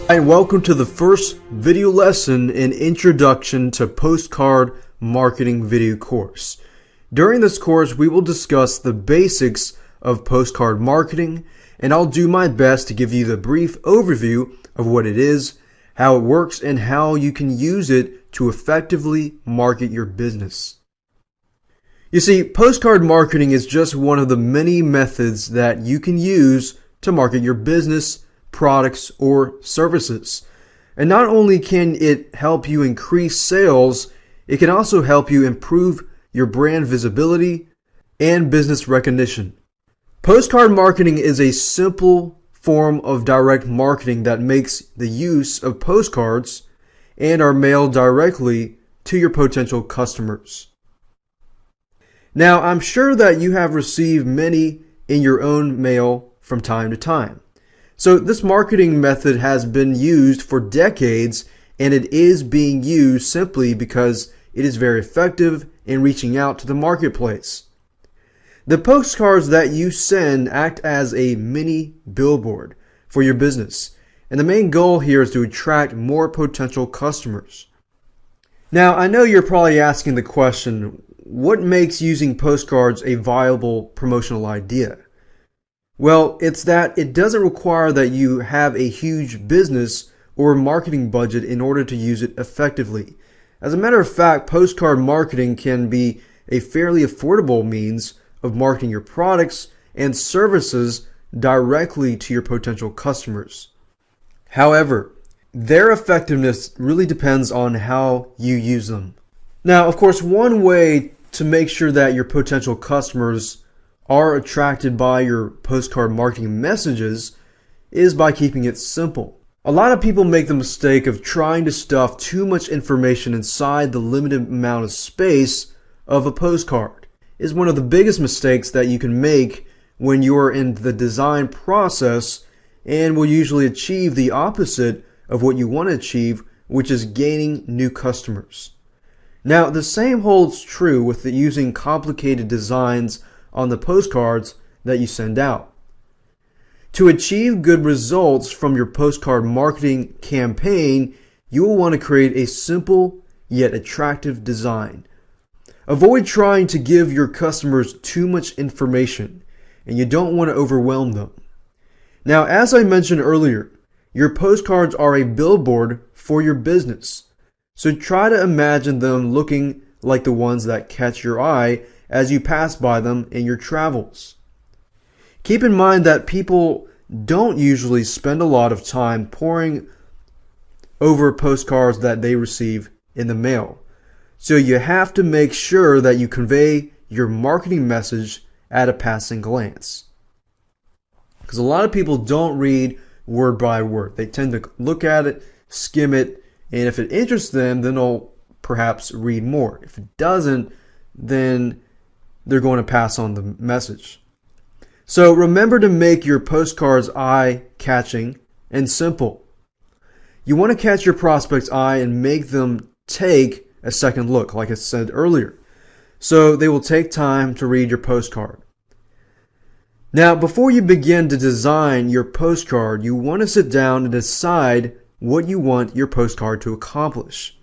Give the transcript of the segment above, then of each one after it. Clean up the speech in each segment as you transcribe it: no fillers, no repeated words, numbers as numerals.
Hi, and welcome to the first video lesson in Introduction to Postcard Marketing video course. During this course, we will discuss the basics of postcard marketing, and I'll do my best to give you the brief overview of what it is, how it works, and how you can use it to effectively market your business. You see, postcard marketing is just one of the many methods that you can use to market your business, products, or services. And not only can it help you increase sales, it can also help you improve your brand visibility and business recognition. Postcard marketing is a simple form of direct marketing that makes the use of postcards and are mailed directly to your potential customers. Now, I'm sure that you have received many in your own mail from time to time. So this marketing method has been used for decades, and it is being used simply because it is very effective in reaching out to the marketplace. The postcards that you send act as a mini billboard for your business, and the main goal here is to attract more potential customers. Now, I know you're probably asking the question, what makes using postcards a viable promotional idea? Well, it's that it doesn't require that you have a huge business or marketing budget in order to use it effectively. As a matter of fact, postcard marketing can be a fairly affordable means of marketing your products and services directly to your potential customers. However, their effectiveness really depends on how you use them. Now, of course, one way to make sure that your potential customers are attracted by your postcard marketing messages is by keeping it simple. A lot of people make the mistake of trying to stuff too much information inside the limited amount of space of a postcard. It's one of the biggest mistakes that you can make when you're in the design process, and will usually achieve the opposite of what you want to achieve, which is gaining new customers. Now, the same holds true with using complicated designs on the postcards that you send out. To achieve good results from your postcard marketing campaign, you will want to create a simple yet attractive design. Avoid trying to give your customers too much information, and you don't want to overwhelm them. Now, as I mentioned earlier, your postcards are a billboard for your business. So try to imagine them looking like the ones that catch your eye as you pass by them in your travels. Keep in mind that people don't usually spend a lot of time poring over postcards that they receive in the mail. So you have to make sure that you convey your marketing message at a passing glance. Because a lot of people don't read word by word. They tend to look at it, skim it, and if it interests them, then they'll perhaps read more. If it doesn't, then they're going to pass on the message. So remember to make your postcards eye-catching and simple. You want to catch your prospect's eye and make them take a second look, like I said earlier. So they will take time to read your postcard. Now, before you begin to design your postcard, you want to sit down and decide what you want your postcard to accomplish.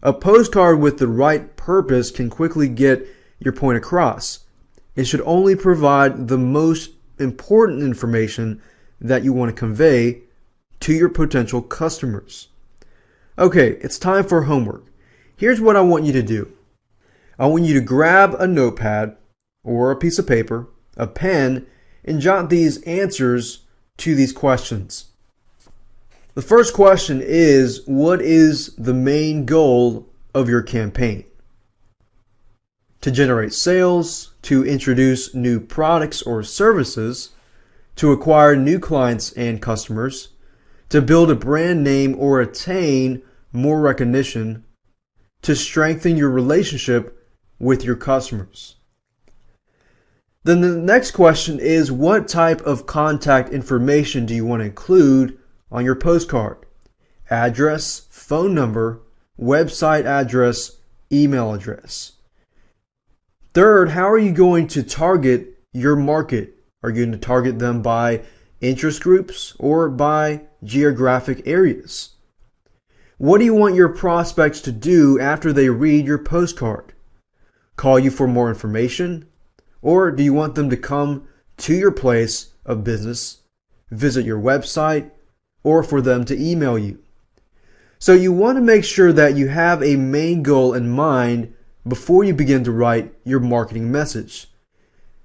A postcard with the right purpose can quickly get your point across. It should only provide the most important information that you want to convey to your potential customers. Okay, it's time for homework. Here's what I want you to do. I want you to grab a notepad or a piece of paper, a pen, and jot these answers to these questions. The first question is, what is the main goal of your campaign? To generate sales, to introduce new products or services, to acquire new clients and customers, to build a brand name or attain more recognition, to strengthen your relationship with your customers. Then the next question is, what type of contact information do you want to include on your postcard? Address, phone number, website address, email address. Third, how are you going to target your market? Are you going to target them by interest groups or by geographic areas? What do you want your prospects to do after they read your postcard? Call you for more information? Or do you want them to come to your place of business, visit your website, or for them to email you? So you want to make sure that you have a main goal in mind before you begin to write your marketing message.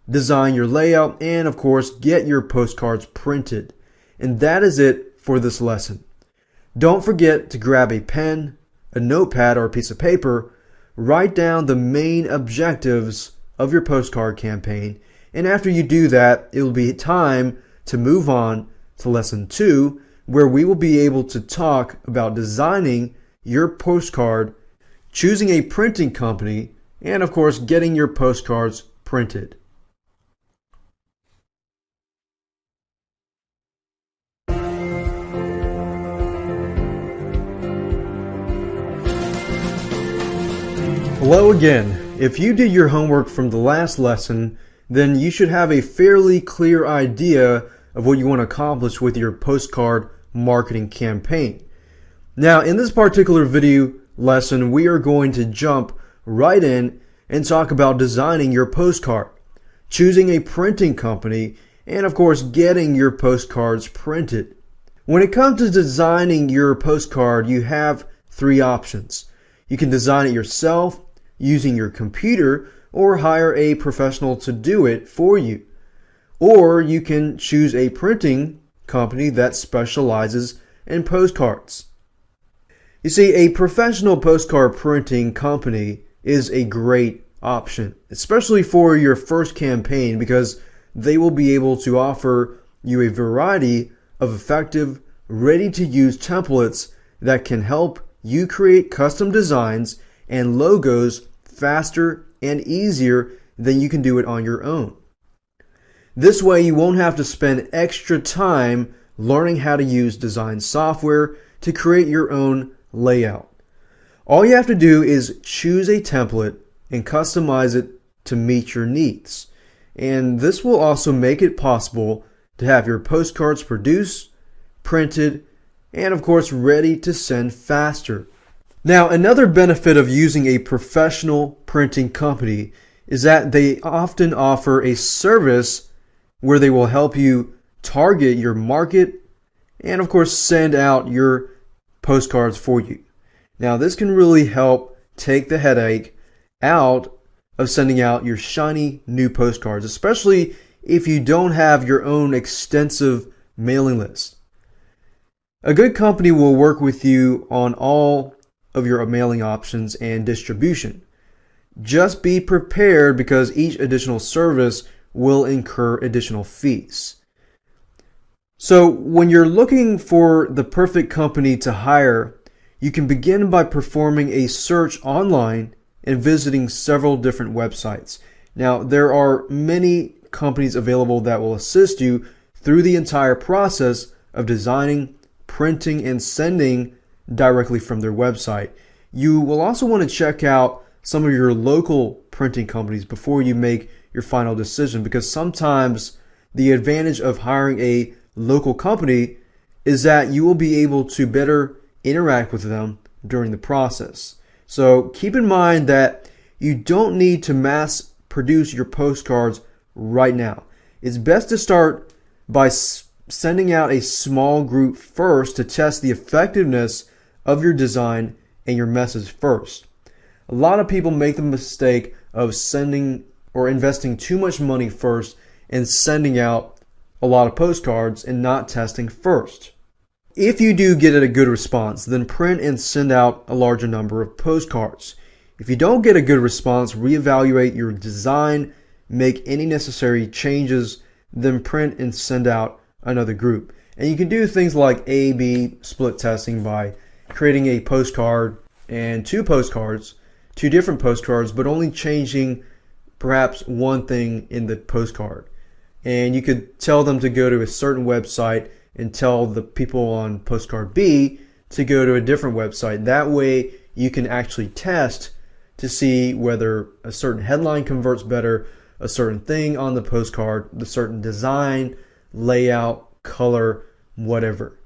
Design your layout and, of course, get your postcards printed. And that is it for this lesson. Don't forget to grab a pen, a notepad, or a piece of paper. Write down the main objectives of your postcard campaign. And after you do that, it will be time to move on to lesson 2, where we will be able to talk about designing your postcard, choosing a printing company, and of course, getting your postcards printed. Hello again. If you did your homework from the last lesson, then you should have a fairly clear idea of what you want to accomplish with your postcard marketing campaign. Now, in this particular video lesson, we are going to jump right in and talk about designing your postcard, choosing a printing company, and of course, getting your postcards printed. When it comes to designing your postcard, you have 3 options. You can design it yourself using your computer or hire a professional to do it for you. Or you can choose a printing company that specializes in postcards. You see, a professional postcard printing company is a great option, especially for your first campaign, because they will be able to offer you a variety of effective, ready-to-use templates that can help you create custom designs and logos faster and easier than you can do it on your own. This way, you won't have to spend extra time learning how to use design software to create your own layout. All you have to do is choose a template and customize it to meet your needs. And this will also make it possible to have your postcards produced, printed, and of course ready to send faster. Now, another benefit of using a professional printing company is that they often offer a service where they will help you target your market and of course send out your postcards for you. Now, this can really help take the headache out of sending out your shiny new postcards, especially if you don't have your own extensive mailing list. A good company will work with you on all of your mailing options and distribution. Just be prepared, because each additional service will incur additional fees. So when you're looking for the perfect company to hire, you can begin by performing a search online and visiting several different websites. Now, there are many companies available that will assist you through the entire process of designing, printing, and sending directly from their website. You will also want to check out some of your local printing companies before you make your final decision, because sometimes the advantage of hiring a local company is that you will be able to better interact with them during the process. So keep in mind that you don't need to mass produce your postcards right now. It's best to start by sending out a small group first to test the effectiveness of your design and your message first. A lot of people make the mistake of sending or investing too much money first and sending out a lot of postcards and not testing first. If you do get a good response, then print and send out a larger number of postcards. If you don't get a good response, reevaluate your design, make any necessary changes, then print and send out another group. And you can do things like A/B split testing by creating a postcard and two different postcards, but only changing perhaps one thing in the postcard. And you could tell them to go to a certain website and tell the people on postcard B to go to a different website. That way you can actually test to see whether a certain headline converts better, a certain thing on the postcard, the certain design, layout, color, whatever.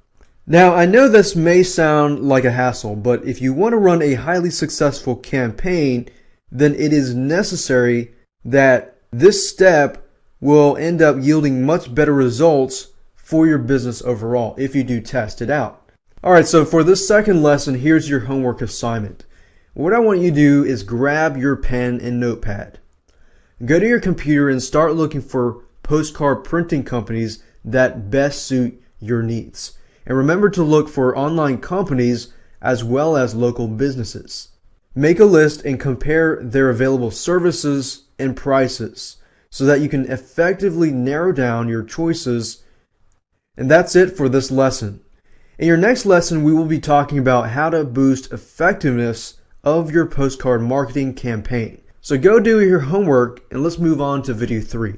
Now, I know this may sound like a hassle, but if you want to run a highly successful campaign, then it is necessary that this step will end up yielding much better results for your business overall if you do test it out. Alright, so for this second lesson, here's your homework assignment. What I want you to do is grab your pen and notepad. Go to your computer and start looking for postcard printing companies that best suit your needs. And remember to look for online companies as well as local businesses. Make a list and compare their available services and prices so that you can effectively narrow down your choices. And that's it for this lesson. In your next lesson, we will be talking about how to boost effectiveness of your postcard marketing campaign. So go do your homework and let's move on to video 3.